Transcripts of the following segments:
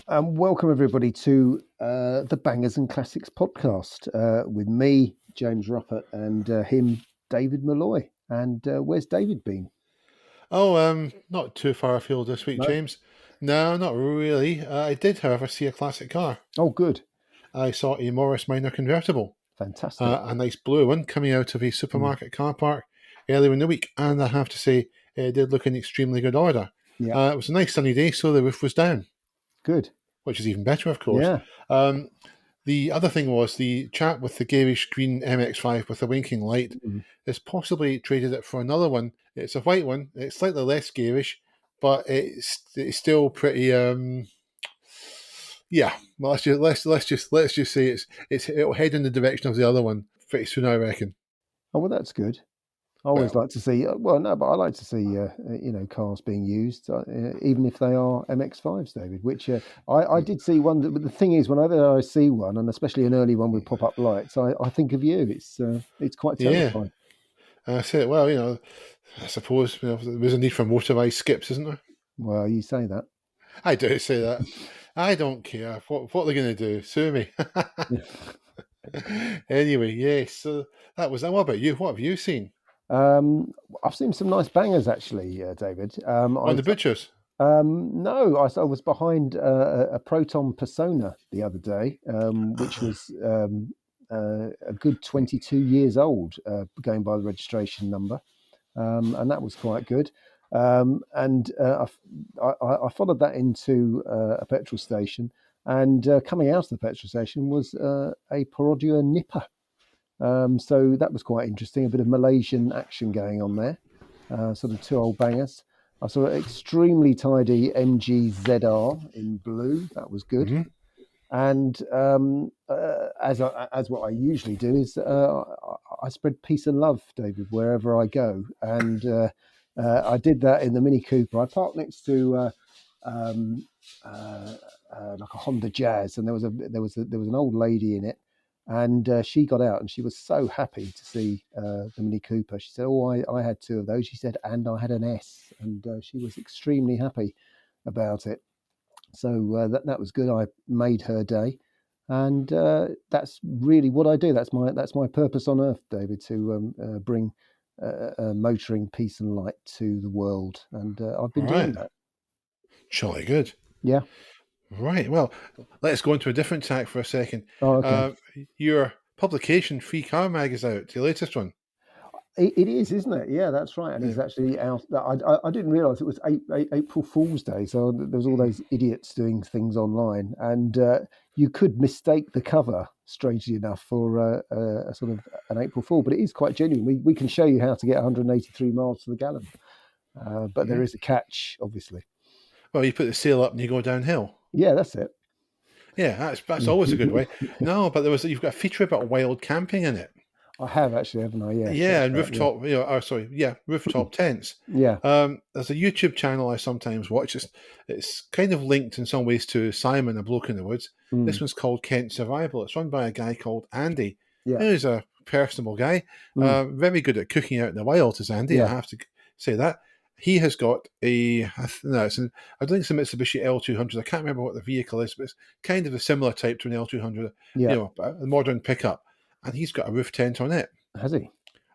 Welcome everybody to the Bangers and Classics podcast with me, James Ruppert, and him, David Malloy. And where's David been? Not too far afield this week, No. James. No, not really. I did, however, see a classic car. Oh, good, I saw a Morris Minor convertible, fantastic. a nice blue one coming out of a Mm. supermarket car park earlier in the week, and I have to say, it did look in extremely good order. Yeah, It was a nice sunny day, so the roof was down, good. which is even better, of course. Yeah, Um, the other thing was the chap with the garish green MX5 with the winking light mm. has possibly traded it for another one. It's a white one. It's slightly less garish, but it's still pretty. Yeah, well, let's just say it'll head in the direction of the other one pretty soon, I reckon. Oh, well, that's good. I always Well, like to see. Well, no, but I like to see cars being used, even if they are MX5s, David. Which I did see one. But the thing is, whenever I see one, and especially an early one with pop-up lights, I think of you. It's quite yeah, terrifying. I said, well, I suppose there's a need for motorised skips, isn't there? Well, you say that. I do say that. I don't care what they're going to do. Sue me. Anyway, yes. So that was that. What about you? What have you seen Um, I've seen some nice bangers actually, David. on the butchers? No, I was behind a Proton Persona the other day, which was a good 22 years old, going by the registration number, and that was quite good. And I followed that into a petrol station, and coming out of the petrol station was a Perodua Nipper. So that was quite interesting. A bit of Malaysian action going on there. Sort of two old bangers. I saw an extremely tidy MG ZR in blue. That was good. Hmm. And as what I usually do is I spread peace and love, David, wherever I go. And I did that in the Mini Cooper. I parked next to um, like a Honda Jazz, and there was an old lady in it, and she got out and she was so happy to see the Mini Cooper. She said, "Oh, I had two of those." She said, "And I had an S," and she was extremely happy about it. So that was good. I made her day, and that's really what I do. That's my purpose on earth, David, to bring motoring peace and light to the world, and I've been doing Right, that. jolly good. Yeah. Right, well, let's go into a different tack for a second. Oh, okay. Your publication, Free Car Mag, is out. The latest one. It is, isn't it? Yeah, that's right. And Yeah. it's actually out. I didn't realise it was April Fool's Day. So there was all those idiots doing things online, and you could mistake the cover, strangely enough, for a sort of an April Fool. But it is quite genuine. We can show you how to get 183 miles to the gallon, but there Mhm. is a catch, obviously. Well, you put the sail up and you go downhill. Yeah, that's it. Yeah, that's always a good way. No, but you've got a feature about wild camping in it. I have actually, haven't I? Yes, Yeah, that's and right. Yeah, rooftop. Rooftop tents. yeah. There's a YouTube channel I sometimes watch. It's kind of linked in some ways to Simon, A Bloke in the Woods. This Mm, one's called Kent Survival. It's run by a guy called Andy, yeah. who's a personable guy. Mm, Very good at cooking out in the wild, is Andy. I yeah. have to say that. He has got I think it's a Mitsubishi L200. I can't remember what the vehicle is, but it's kind of a similar type to an L200, Yeah. a modern pickup. And he's got a roof tent on it. Has he?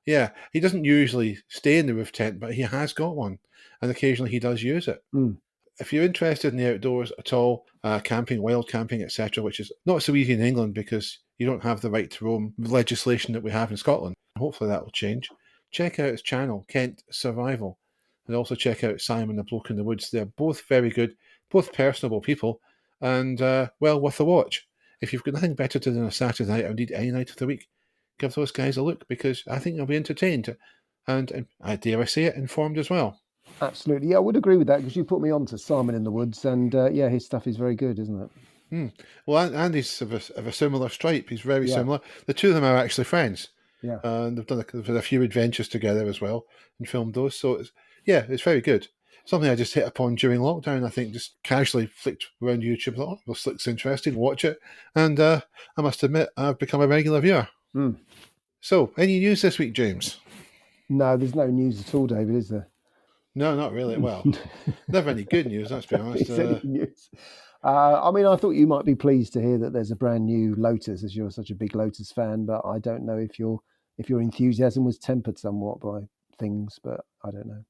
Yeah, he doesn't usually stay in the roof tent, but he has got one, and occasionally he does use it. Mm, If you're interested in the outdoors at all, camping, wild camping, etc., which is not so easy in England because you don't have the right to roam legislation that we have in Scotland. Hopefully that will change. Check out his channel, Kent Survival, and also check out Simon the Bloke in the Woods. They're both very good, both personable people, and well worth a watch. If you've got nothing better to do on a Saturday night or indeed any night of the week, give those guys a look because I think you'll be entertained and I dare I say it, informed as well. absolutely. Yeah, I would agree with that because you put me on to Simon in the Woods, and yeah, his stuff is very good, isn't it? Hmm. Well, Andy's of a similar stripe. He's very Yeah, similar. The two of them are actually friends, yeah. and they've had a few adventures together as well and filmed those. So it's very good. Something I just hit upon during lockdown. I think just casually flicked around YouTube. Thought, oh, this looks interesting. Watch it, and I must admit I've become a regular viewer. Mm. So, any news this week, James? No, there's no news at all, David, is there? No, not really. Well, never any good news, let's be honest. It's any news. I mean, I thought you might be pleased to hear that there's a brand new Lotus, as you're such a big Lotus fan. But I don't know if your enthusiasm was tempered somewhat by things. But I don't know.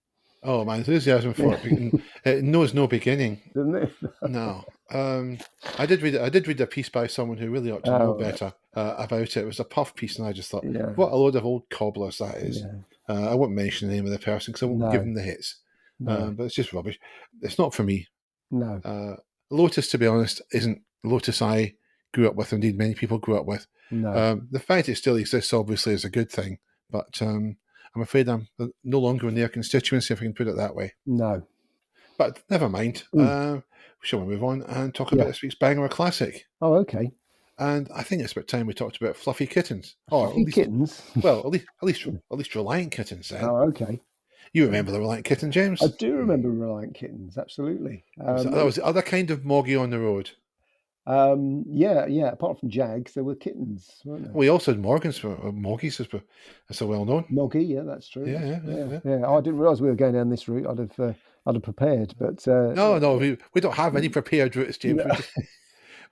Oh, my enthusiasm for it, Yeah. it knows no beginning. Doesn't it? No. I did read a piece by someone who really ought to know Oh, right. better about it. It was a puff piece, and I just thought, Yeah. what a load of old cobblers that is. Yeah. I won't mention the name of the person because I won't give No. them the hits. No. But it's just rubbish. It's not for me. No. Lotus, to be honest, isn't Lotus I grew up with. Indeed, many people grew up with. No. The fact it still exists, obviously, is a good thing. But I'm afraid I'm no longer in their constituency, if I can put it that way. No. But never mind. Shall we move on and talk about Yeah. this week's Bangor Classic? Oh, okay. And I think it's about time we talked about fluffy kittens, or Fluffy kittens. at least Reliant kittens. Then Oh, okay. you remember the Reliant kitten, James? I do remember Reliant Kittens. Absolutely. That was the other kind of moggy on the road. Yeah, yeah. Apart from Jags, there were kittens, weren't there? We also had Morgans for Moggies, as so well known. Moggy, yeah, that's true. Yeah. Yeah. Oh, I didn't realise we were going down this route. I'd have prepared, but No, we don't have any prepared routes, James. no,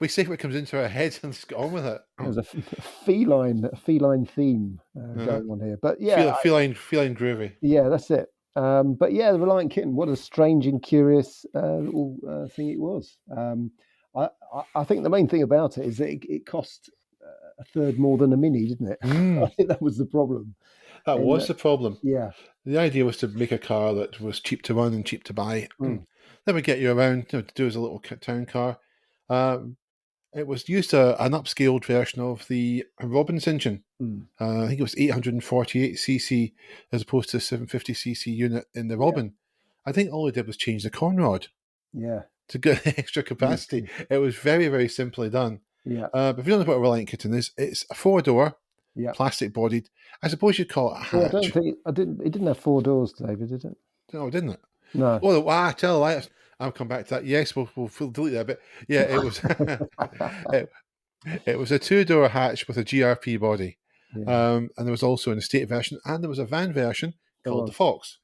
We say what comes into our heads and just get on with it. there's a feline theme going on here. But yeah, Feline groovy. yeah, that's it. But yeah, the Reliant Kitten. What a strange and curious little thing it was. I think the main thing about it is that it cost a third more than a Mini, didn't it? I think that was the problem. That was the problem. Yeah. The idea was to make a car that was cheap to run and cheap to buy. Mm. That would get you around, to do as a little town car. It was used an upscaled version of the Robbins engine. I think it was 848cc as opposed to the 750cc unit in the Robin. I think all it did was change the conrod. Yeah. To get extra capacity. It was very, very simply done. Yeah. But if you don't know what a Reliant kitten is, it's a 4-door, Yeah. plastic bodied. I suppose you'd call it a hatch. Well, I don't think it didn't have 4 doors, David, did it? No, didn't it? No. Oh, I tell a lie. I'll come back to that. Yes, we'll delete that bit. Yeah, it was. It was a 2-door hatch with a GRP body, and there was also an estate version, and there was a van version called the Fox,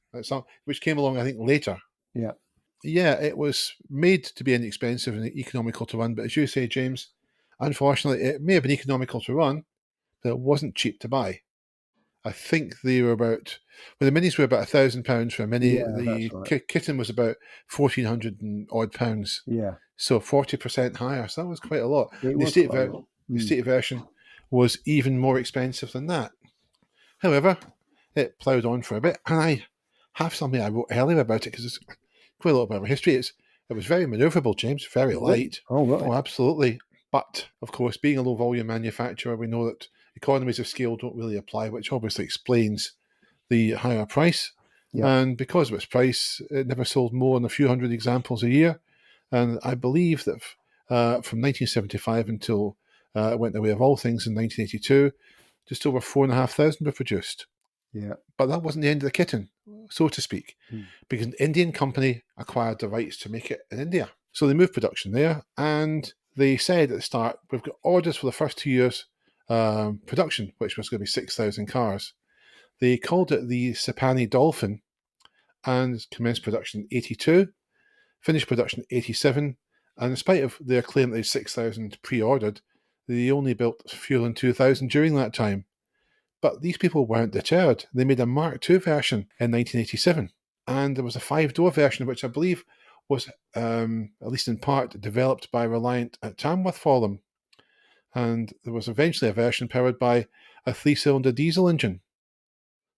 which came along, I think, later. Yeah. Yeah, it was made to be inexpensive and economical to run, but as you say, James, unfortunately, it may have been economical to run, but it wasn't cheap to buy. I think they were the minis were about £1,000 for a mini. Yeah, the that's right. kitten was about 1,400 and odd pounds. Yeah. So 40% higher. So that was quite a lot. It The was estate, quite a lot. the estate version was even more expensive than that. However, it ploughed on for a bit, and I have something I wrote earlier about it because it's quite a little bit of a history. It was very manoeuvrable, James, very light. Oh, right. Oh, absolutely. But, of course, being a low-volume manufacturer, we know that economies of scale don't really apply, which obviously explains the higher price. Yeah. And because of its price, it never sold more than a few hundred examples a year. And I believe that from 1975 until it went the way of all things in 1982, just over 4,500 were produced. Yeah. But that wasn't the end of the kitten, so to speak, because an Indian company acquired the rights to make it in India. So they moved production there, and they said at the start, we've got orders for the first 2 years production, which was going to be 6,000 cars. They called it the Sepani Dolphin and commenced production in 82, finished production in 87, and in spite of their claim that they had 6,000 pre-ordered, they only built fewer than 2,000 during that time. But these people weren't deterred. They made a Mark II version in 1987, and there was a 5-door version, which I believe was, at least in part, developed by Reliant at Tamworth for them. And there was eventually a version powered by a 3-cylinder diesel engine.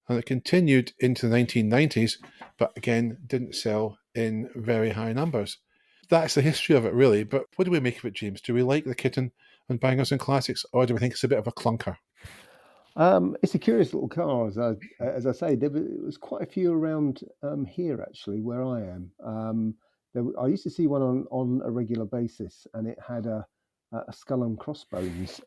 And it continued into the 1990s, but again, didn't sell in very high numbers. That's the history of it, really. But what do we make of it, James? Do we like the kitten and Bangers and Classics, or do we think it's a bit of a clunker? It's a curious little car, as I say. There was quite a few around here, actually, where I am. I used to see one on a regular basis, and it had a skull and crossbones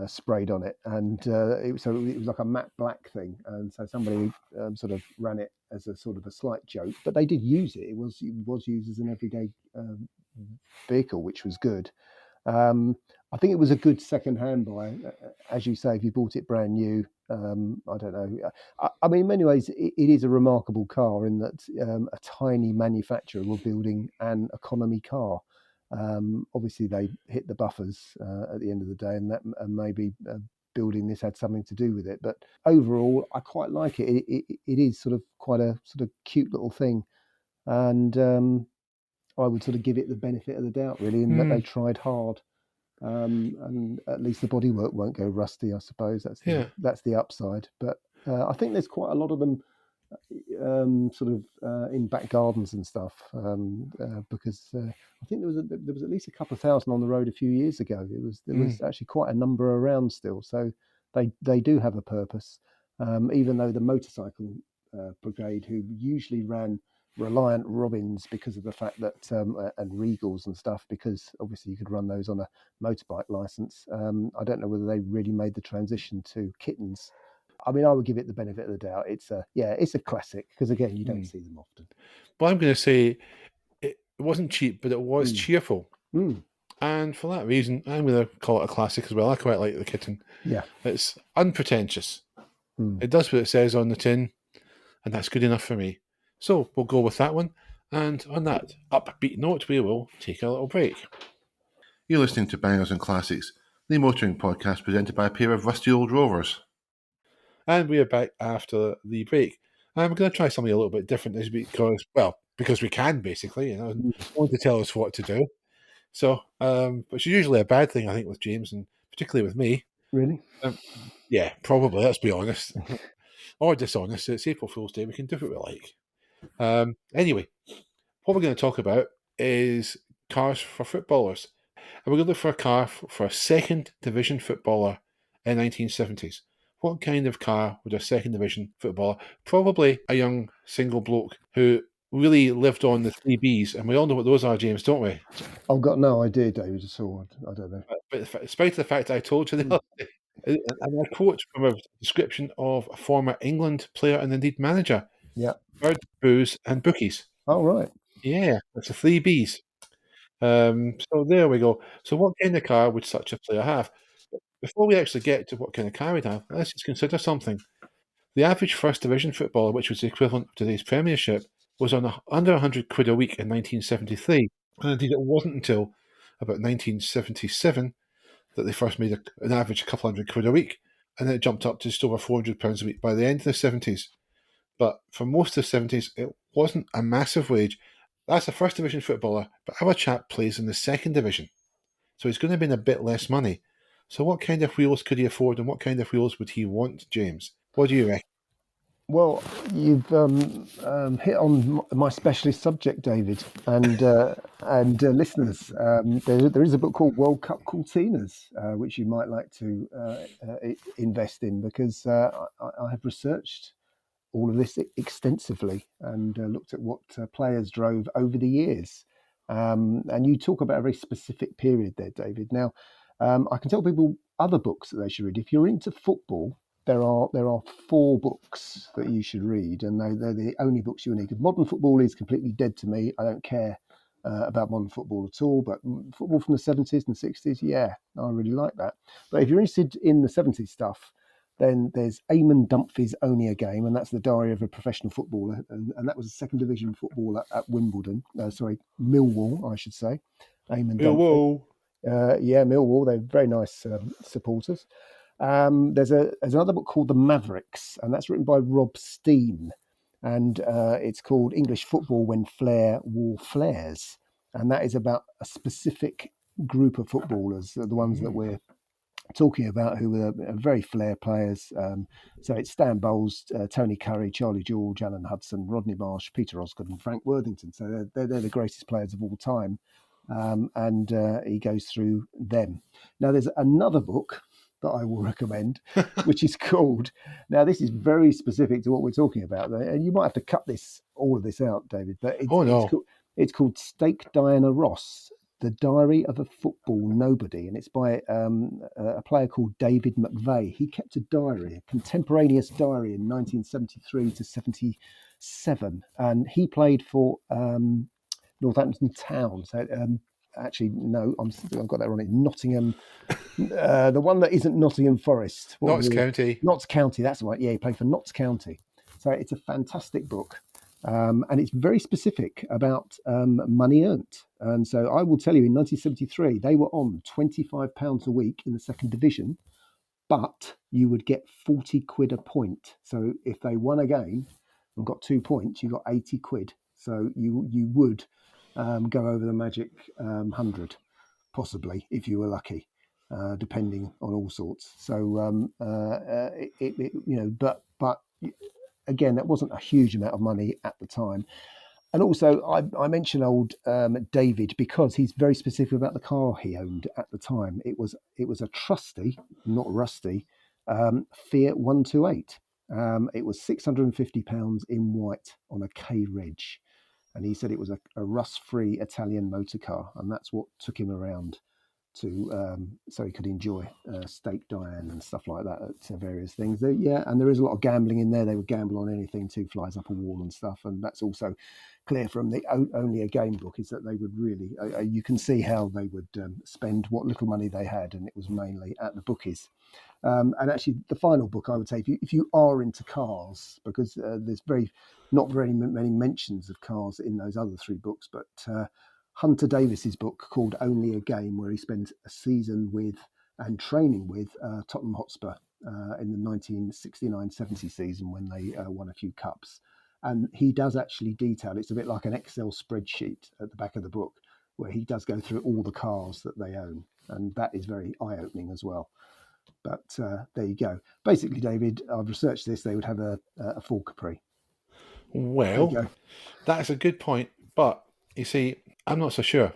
sprayed on it, and it was like a matte black thing. And so somebody sort of ran it as a sort of a slight joke, but they did use it. It was used as an everyday vehicle, which was good. I think it was a good second-hand buy. As you say, if you bought it brand new, I don't know. I mean, in many ways, it is a remarkable car in that a tiny manufacturer were building an economy car. Obviously, they hit the buffers at the end of the day, and maybe building this had something to do with it. But overall, I quite like it. It is sort of quite a sort of cute little thing, and I would sort of give it the benefit of the doubt, really, in that they tried hard. And at least the bodywork won't go rusty. I suppose that's the upside. But I think there's quite a lot of them sort of in back gardens and stuff, because I think there was at least a couple of thousand on the road a few years ago. There was actually quite a number around still, so they do have a purpose. Even though the motorcycle brigade, who usually ran Reliant Robins because of the fact that and Regals and stuff, because obviously you could run those on a motorbike license. I don't know whether they really made the transition to kittens. I mean, I would give it the benefit of the doubt. It's a classic because again, you don't see them often. Well, I'm going to say it wasn't cheap, but it was cheerful. Mm. And for that reason, I'm going to call it a classic as well. I quite like the kitten. Yeah. It's unpretentious. It does what it says on the tin, and that's good enough for me. So we'll go with that one. And on that upbeat note, we will take a little break. You're listening to Bangers and Classics, the motoring podcast presented by a pair of rusty old rovers. And we are back after the break. And we're going to try something a little bit different this week because we can, basically. No one to tell us what to do. So, which is usually a bad thing, I think, with James, and particularly with me. Really? Yeah, probably, let's be honest. Or dishonest. It's April Fool's Day. We can do what we like. Anyway, what we're going to talk about is cars for footballers. And we're going to look for a car for a second division footballer in the 1970s. What kind of car would a second division footballer, probably a young single bloke who really lived on the 3Bs, and we all know what those are, James, don't we? I've got no idea, David, at all. I don't know. But despite the fact I told you the other day, and I quote from a description of a former England player and indeed manager. Yeah. Bird, booze, and bookies. Oh, right. Yeah, that's the 3Bs. So there we go. So what kind of car would such a player have? Before we actually get to what kind of car we'd have, let's just consider something. The average first division footballer, which was the equivalent of today's Premiership, was on under 100 quid a week in 1973. And indeed, it wasn't until about 1977 that they first made an average couple hundred quid a week, and then it jumped up to just over £400 a week by the end of the 70s. But for most of the 70s, it wasn't a massive wage. That's a first division footballer, but our chap plays in the second division. So he's going to be in a bit less money. So what kind of wheels could he afford, and what kind of wheels would he want, James? What do you reckon? Well, you've hit on my specialist subject, David, and listeners. There is a book called World Cup Cortinas, which you might like to invest in, because I have researched all of this extensively and looked at what players drove over the years. And you talk about a very specific period there, David. Now, I can tell people other books that they should read. If you're into football, there are 4 books that you should read, and they're the only books you need. Modern football is completely dead to me. I don't care about modern football at all, but football from the 70s and 60s, yeah, I really like that. But if you're interested in the 70s stuff, then there's Eamon Dunphy's Only a Game, and that's the diary of a professional footballer, and that was a second division footballer at Wimbledon. Millwall, I should say. Eamon Dunphy. Millwall. They're very nice supporters. There's another book called The Mavericks, and that's written by Rob Steen, and it's called English Football When Flair Wore Flares, and that is about a specific group of footballers, the ones that we're talking about, who were very flair players. So it's Stan Bowles, Tony Curry, Charlie George, Alan Hudson, Rodney Marsh, Peter Osgood, and Frank Worthington. So they're the greatest players of all time, and he goes through them. Now there's another book that I will recommend, which is called, now this is very specific to what we're talking about, and you might have to cut all of this out, David, but it's called Stake Diana Ross, The Diary of a Football Nobody, and it's by a player called David McVeigh. He kept a diary, a contemporaneous diary in 1973 to 77, and he played for Northampton Town. So Actually, no, I've got that wrong. It's Nottingham. The one that isn't Nottingham Forest. Notts County. Notts County, that's right. Yeah, he played for Notts County. So it's a fantastic book. And it's very specific about money earned. And so I will tell you, in 1973, they were on £25 a week in the second division, but you would get 40 quid a point. So if they won a game and got 2 points, you got 80 quid. So you would go over the magic 100, possibly, if you were lucky. Depending on all sorts. So but again, that wasn't a huge amount of money at the time. And also, I mentioned old David because he's very specific about the car he owned at the time. It was a trusty, not rusty, Fiat 128. It was £650 in white on a K-Reg. And he said it was a rust-free Italian motor car, and that's what took him around to so he could enjoy Steak Diane and stuff like that at various things. And there is a lot of gambling in there. They would gamble on anything, two flies up a wall and stuff, and that's also clear from the Only a Game book, is that they would really you can see how they would spend what little money they had, and it was mainly at the bookies. And actually, the final book, I would say, if you are into cars, because there's not very many mentions of cars in those other three books, but Hunter Davis's book called Only a Game, where he spent a season with and training with Tottenham Hotspur in the 1969-70 season when they won a few cups. And he does actually detail, it's a bit like an Excel spreadsheet at the back of the book, where he does go through all the cars that they own. And that is very eye-opening as well. But there you go. Basically, David, I've researched this, they would have a Ford Capri. Well, that's a good point. But, you see, I'm not so sure,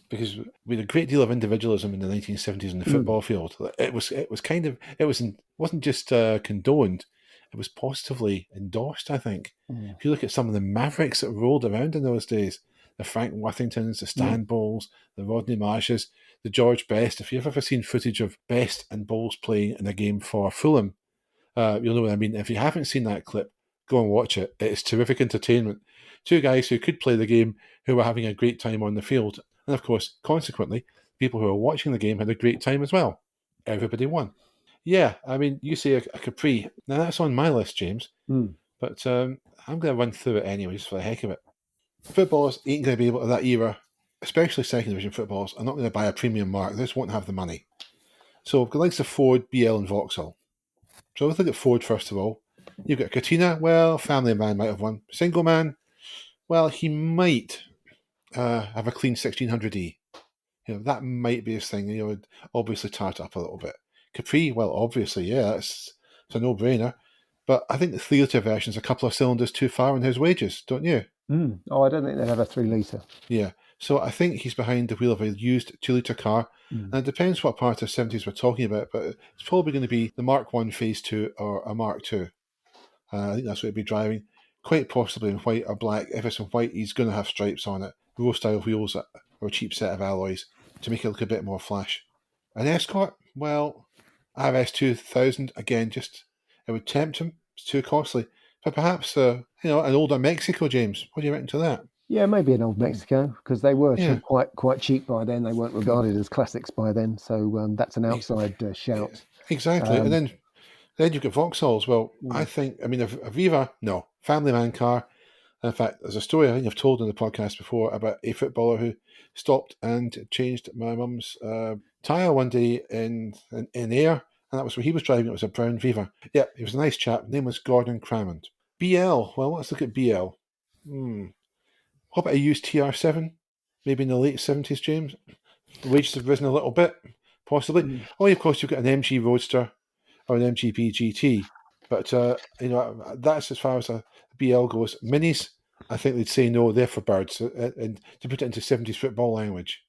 because we had a great deal of individualism in the 1970s in the football field. It wasn't just condoned, it was positively endorsed, I think. If you look at some of the mavericks that rolled around in those days, the Frank Worthingtons, the Stan Bowles, the Rodney Marshes, the George Best. If you've ever seen footage of Best and Bowles playing in a game for Fulham, you'll know what I mean. If you haven't seen that clip, go and watch it. It is terrific entertainment. Two guys who could play the game, who were having a great time on the field. And of course, consequently, people who were watching the game had a great time as well. Everybody won. Yeah, I mean, you say a Capri. Now, that's on my list, James. But I'm going to run through it anyway, just for the heck of it. Footballers ain't going to be able to, that era, especially second division footballers, are not going to buy a premium mark. They just won't have the money. So, the likes of Ford, BL, and Vauxhall. So, let's look at Ford first of all. You've got Katina. Well, family man might have won. Single man, well, he might have a clean 1600E. That might be his thing. Would obviously tart up a little bit. Capri, well, obviously, yeah, it's a no-brainer. But I think the 3-litre version's a couple of cylinders too far on his wages, don't you? Oh, I don't think they'd have a 3-litre. Yeah, so I think he's behind the wheel of a used 2-litre car. And it depends what part of the 70s we're talking about, but it's probably going to be the Mark 1 Phase 2 or a Mark 2. I think that's what he'd be driving. Quite possibly in white or black. If it's in white, he's going to have stripes on it. Row-style wheels or a cheap set of alloys to make it look a bit more flash. An Escort? Well, RS 2000, again, it would tempt him. It's too costly. But perhaps, an older Mexico, James. What do you reckon to that? Yeah, maybe an old Mexico, because they were quite cheap by then. They weren't regarded as classics by then. So that's an outside shout. Exactly. And then you've got Vauxhalls. Well, I think, Aviva, no. Family man car. In fact, there's a story I think I've told on the podcast before about a footballer who stopped and changed my mum's tyre one day in air, and that was when he was driving. It was a brown Viva. Yeah, he was a nice chap. His name was Gordon Crammond. BL. Well, let's look at BL. What about a used TR7? Maybe in the late 70s, James? The wages have risen a little bit, possibly. Oh, of course, you've got an MG Roadster or an MGB GT. But, that's as far as a BL goes. Minis, I think they'd say no, they're for birds. And to put it into 70s football language.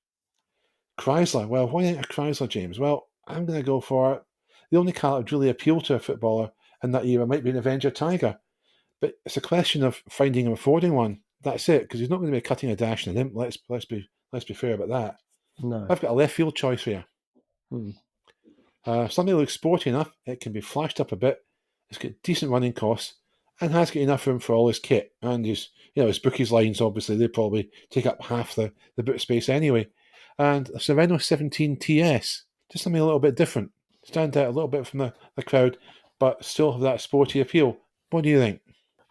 Chrysler. Well, why ain't a Chrysler, James? Well, I'm going to go for the only car that would really appeal to a footballer in that era might be an Avenger Tiger. But it's a question of finding and affording one. That's it, because he's not going to be cutting a dash in him. Let's be fair about that. No. I've got a left field choice here. Something that looks sporty enough. It can be flashed up a bit. It's got decent running costs and has got enough room for all his kit. And his bookies lines, obviously, they probably take up half the boot space anyway. and it's a Renault 17 TS. Just something a little bit different. Stand out a little bit from the crowd, but still have that sporty appeal. What do you think?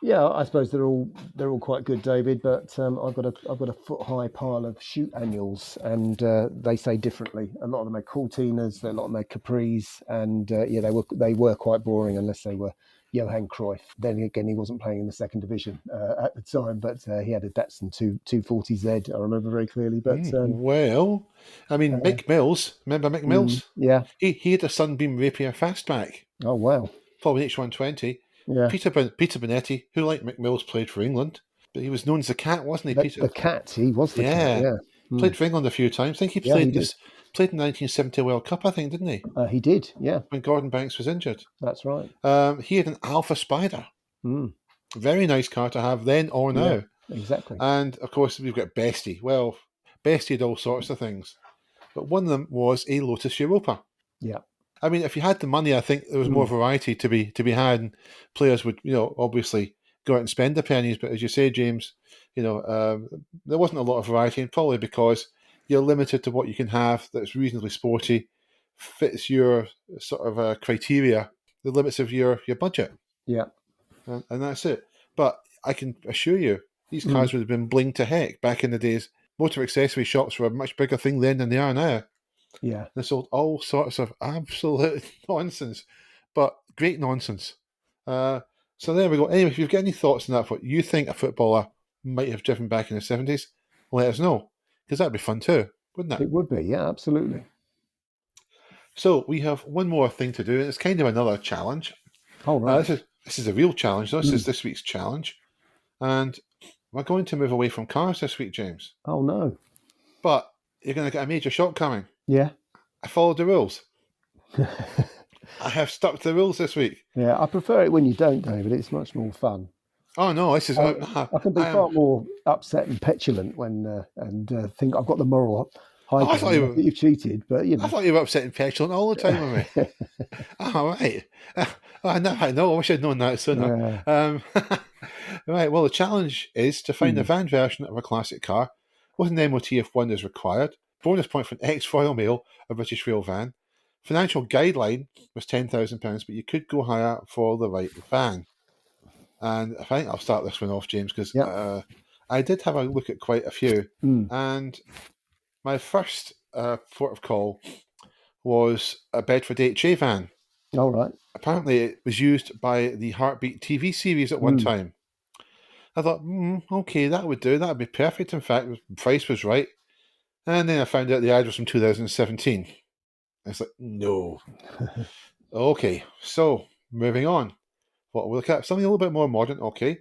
Yeah, I suppose they're all quite good, David. But I've got a foot high pile of shoot annuals, and they say differently. A lot of them are Cortinas, a lot of them are Capris, and yeah, they were quite boring unless they were Johan Cruyff. Then again, he wasn't playing in the second division at the time, but he had a Datsun 240Z. I remember very clearly. But Well, I mean, Mick Mills. Remember Mick Mills? yeah. He had a Sunbeam Rapier fastback, Oh wow. following H120. Yeah. Peter Bonetti, who like Mick Mills, played for England, but he was known as the Cat, wasn't he? Peter. The cat. He was the cat. Yeah, Yeah. played for England a few times. I think he Yeah, played he did. this played in the 1970 World Cup. I think, didn't he? He did. Yeah, When Gordon Banks was injured. that's right. He had an Alpha Spider. Mm. Very nice car to have then or now. Yeah, exactly. And of course, we've got Bestie. Well, Bestie had all sorts of things, but one of them was a Lotus Europa. Yeah. I mean, if you had the money, I think there was more variety to be had, and players would, obviously go out and spend the pennies. But as you say, James, there wasn't a lot of variety, and probably because you're limited to what you can have that's reasonably sporty, fits your sort of criteria, the limits of your budget. Yeah. And that's it. But I can assure you, these cars would have been bling to heck back in the days. Motor accessory shops were a much bigger thing then than they are now. Yeah. They sold all sorts of absolute nonsense, but great nonsense. So there we go. Anyway, if you've got any thoughts on that, what you think a footballer might have driven back in the 70s, let us know, because that'd be fun too, wouldn't it? It would be. Yeah, absolutely. So we have one more thing to do, and it's kind of another challenge. All right. This is a real challenge. This is this week's challenge, and we're going to move away from cars this week, James. Oh no. But you're going to get a major shock coming. Yeah. I followed the rules. I have stuck to the rules this week. Yeah, I prefer it when you don't, David. It's much more fun. Oh no, this is. I can be far more upset and petulant when and think I've got the moral high ground that you've cheated. But I thought you were upset and petulant all the time with me. Oh right. I know. I wish I'd known that sooner. Yeah. Right. Well, the challenge is to find a van version of a classic car with an MOT if one is required. Bonus point for an ex-Royal Mail, a British Rail van. Financial guideline was £10,000, but you could go higher for the right van. And I think I'll start this one off, James, because I did have a look at quite a few. And my first port of call was a Bedford HA van. All right. Apparently, it was used by the Heartbeat TV series at one time. I thought, okay, that would do. That would be perfect. In fact, the price was right. And then I found out the ad was from 2017. It's like, no. Okay, so moving on. What we'll look at something a little bit more modern. Okay,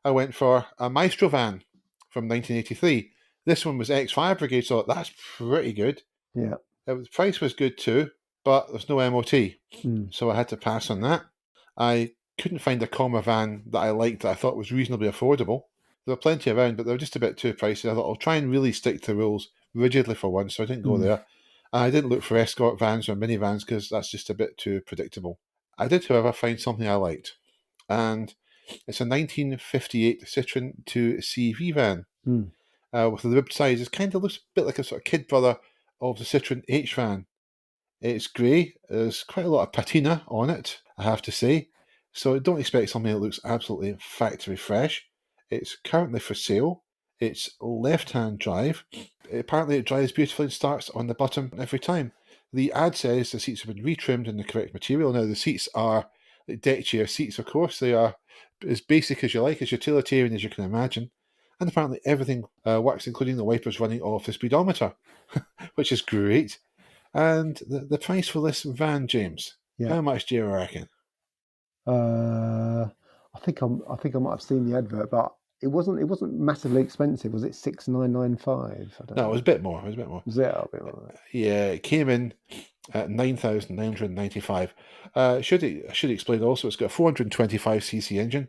I went for a Maestro van from 1983. This one was ex-Fire Brigade, so that's pretty good. Yeah. The price was good too, but there's no MOT, so I had to pass on that. I couldn't find a Comma van that I liked that I thought was reasonably affordable. There were plenty around, but they were just a bit too pricey. I thought I'll try and really stick to the rules rigidly for once, so I didn't go there. I didn't look for escort vans or minivans because that's just a bit too predictable. I did, however, find something I liked, and it's a 1958 Citroen 2CV van with the rib size. It kind of looks a bit like a sort of kid brother of the Citroen H van. It's grey. There's quite a lot of patina on it, I have to say. So don't expect something that looks absolutely factory fresh. It's currently for sale. It's left-hand drive. Apparently it drives beautifully and starts on the bottom every time. The ad says the seats have been retrimmed in the correct material. Now the seats are deck chair seats, of course. They are as basic as you like, as utilitarian as you can imagine. And apparently everything works, including the wipers running off the speedometer, which is great. And the price for this van, James, how much do you reckon? I think I might have seen the advert, but it wasn't massively expensive, was it? 6,995. No, it was a bit more. Was it a bit more? Yeah, it came in at 9,995. I should explain also it's got a 425cc engine,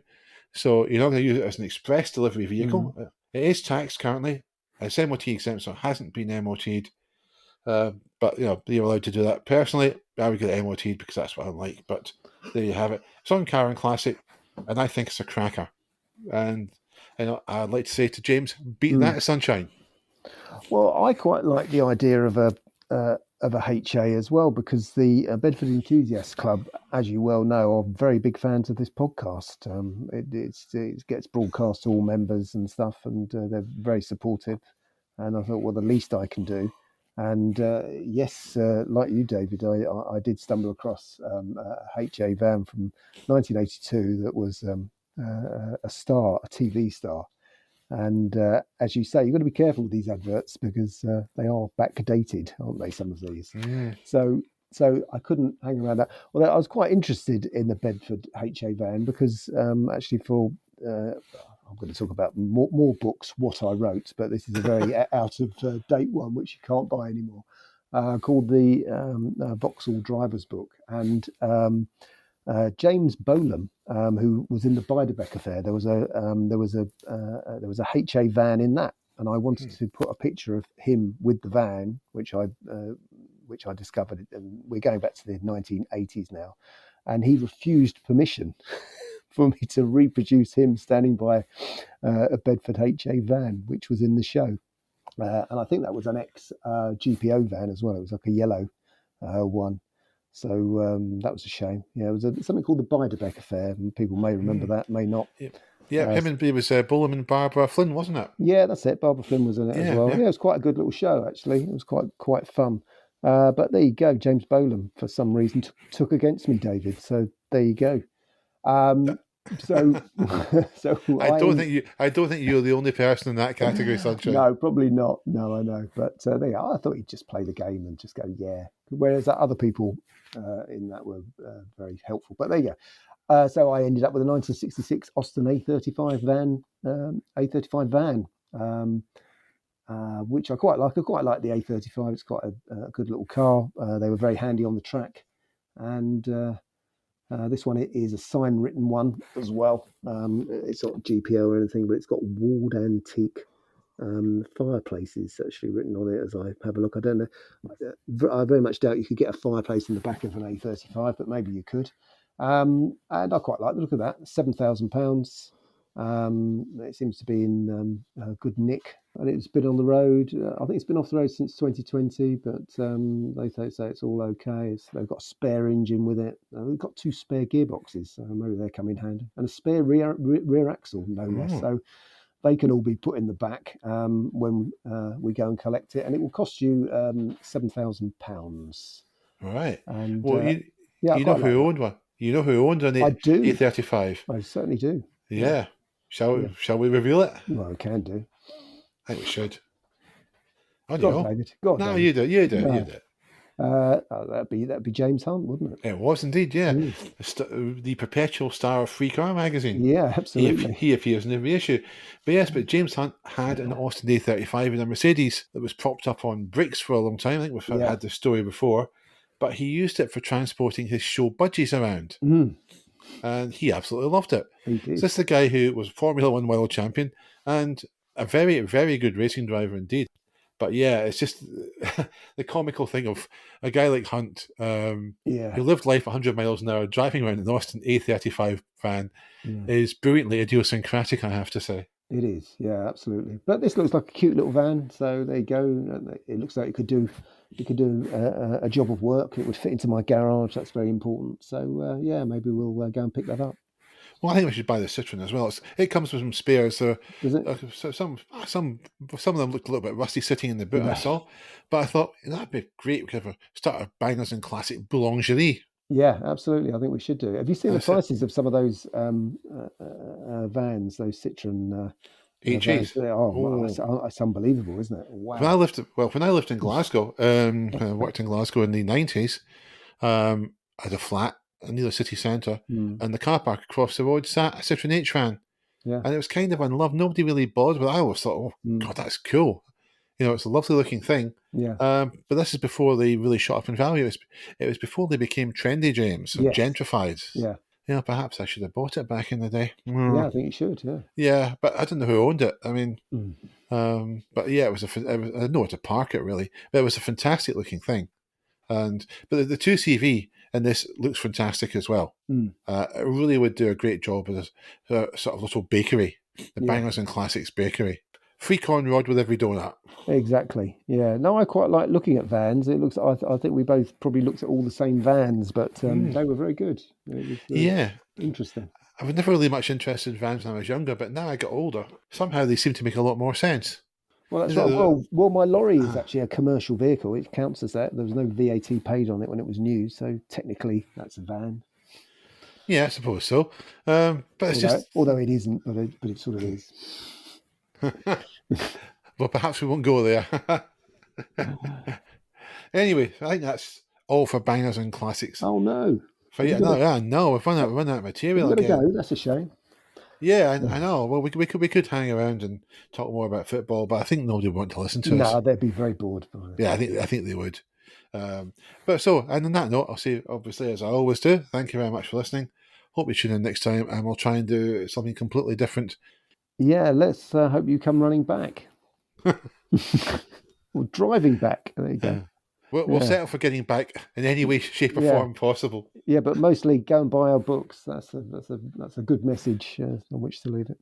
so you're not going to use it as an express delivery vehicle. It is taxed currently. It's MOT exempt, so it hasn't been MOT'd. But you're allowed to do that. Personally, I would get it MOT'd because that's what I like. But there you have it. It's on Car and Classic, and I think it's a cracker. And I'd like to say to James, beat that, Sunshine. Well, I quite like the idea of a HA as well, because the Bedford Enthusiasts Club, as you well know, are very big fans of this podcast. It gets broadcast to all members and stuff, and they're very supportive. And I thought, well, the least I can do. And yes, like you, David, I did stumble across a HA van from 1982 that was a star, a TV star. And as you say, you've got to be careful with these adverts because they are backdated, aren't they? Some of these. So I couldn't hang around that. Although I was quite interested in the Bedford HA van because actually for I'm going to talk about more books, what I wrote, but this is a very out of date one which you can't buy anymore, called the Vauxhall Drivers Book. And James Bolam, who was in the Beiderbecke affair, there was a HA van in that, and I wanted to put a picture of him with the van, which I discovered. And we're going back to the 1980s now, and he refused permission for me to reproduce him standing by a Bedford HA van, which was in the show. And I think that was an ex GPO van as well. It was like a yellow one. So that was a shame. Yeah, it was something called the Beiderbecke affair, and people may remember that, may not. Yeah, him and it was Bolam and Barbara Flynn, wasn't it? Yeah, that's it. Barbara Flynn was in it as well. Yeah, it was quite a good little show, actually. It was quite fun. But there you go. James Bolam, for some reason, took against me, David. So there you go. So I don't think you're the only person in that category, Sunshine. No, probably not. No, I know. But there you are. I thought he'd just play the game and just go, yeah. Whereas other people in that were very helpful. But there you go. So I ended up with a 1966 Austin A35 van, which I quite like. I quite like the A35. It's quite a good little car. They were very handy on the track. And this one is a sign-written one as well. It's not GPO or anything, but it's got Ward Antique fireplaces actually written on it as I have a look. I don't know. I very much doubt you could get a fireplace in the back of an A35, but maybe you could. And I quite like the look of that. £7,000. It seems to be in good nick, and it's been on the road. I think it's been off the road since 2020, but they say it's all okay. They've got a spare engine with it. They've got 2 spare gearboxes, so maybe they come in handy, and a spare rear axle, no less. So they can all be put in the back when we go and collect it, and it will cost you £7,000. Right. And well, you know who owned one? You know who owned an I do. A35? I certainly do. Yeah. Shall we reveal it? Well, we can do. I think we should. Go on, David. No, you do. You do. No. You do. That'd be James Hunt, wouldn't it? It was indeed, yeah. The perpetual star of Free Car Magazine. Yeah, absolutely. He appears in every issue. But yes, James Hunt had an Austin A35 in a Mercedes that was propped up on bricks for a long time. I think we've had this story before. But he used it for transporting his show budgies around. And he absolutely loved it. He did. So this is the guy who was Formula One world champion and a very, very good racing driver indeed. But yeah, it's just the comical thing of a guy like Hunt, who lived life 100 miles an hour, driving around an Austin A35 van is brilliantly idiosyncratic, I have to say. It is, yeah, absolutely. But this looks like a cute little van, so there you go. It looks like it could do a job of work. It would fit into my garage. That's very important. So yeah, maybe we'll go and pick that up. Well, I think we should buy the Citroen as well. It comes with some spares. So, does it? So some of them looked a little bit rusty sitting in the boot. I saw, but I thought that'd be great. We could start a Bangers and Classic boulangerie. Yeah, absolutely. I think we should do. Have you seen the prices of some of those vans, those Citroen HEs? It's unbelievable, isn't it? Wow. When I lived in Glasgow, I worked in Glasgow in the 90s. I had a flat near the city centre, and the car park across the road sat a Citroen H van. Yeah. And it was kind of unloved. Nobody really bothered, but I always thought, God, that's cool. It's a lovely looking thing. Yeah. But this is before they really shot up in value. It was before they became trendy, James, or gentrified. Yeah. Perhaps I should have bought it back in the day. Yeah, I think you should. Yeah. Yeah, but I don't know who owned it. I mean, but yeah, I don't know where to park it really. But it was a fantastic looking thing, but the 2CV in this looks fantastic as well. It really would do a great job as a sort of little bakery, the Bangers and Classics bakery. free conrod with every donut. Exactly. Yeah. No, I quite like looking at vans. It looks. I think we both probably looked at all the same vans, but they were very good. It was Yeah. interesting. I was never really much interested in vans when I was younger, but now I got older. Somehow they seem to make a lot more sense. Well, that's Is it right. the, Well, my lorry is actually a commercial vehicle. It counts as that. There was no VAT paid on it when it was new, so technically that's a van. yeah, I suppose so. But it's just, Although it isn't, but it sort of is. well, perhaps we won't go there. Anyway, I think that's all for bangers and classics. Oh no! For yeah, no, we've run out of material You've got to again. go. That's a shame. Yeah, I know. Well, we could hang around and talk more about football, but I think nobody would want to listen to us. No, they'd be very bored by it. Yeah, I think they would. But so, and on that note, I'll say obviously as I always do. Thank you very much for listening. Hope you tune in next time, and we'll try and do something completely different. Yeah, let's hope you come running back. Or driving back. There you go. We'll settle for getting back in any way, shape, or form possible. Yeah, but mostly go and buy our books. That's a good message on which to leave it.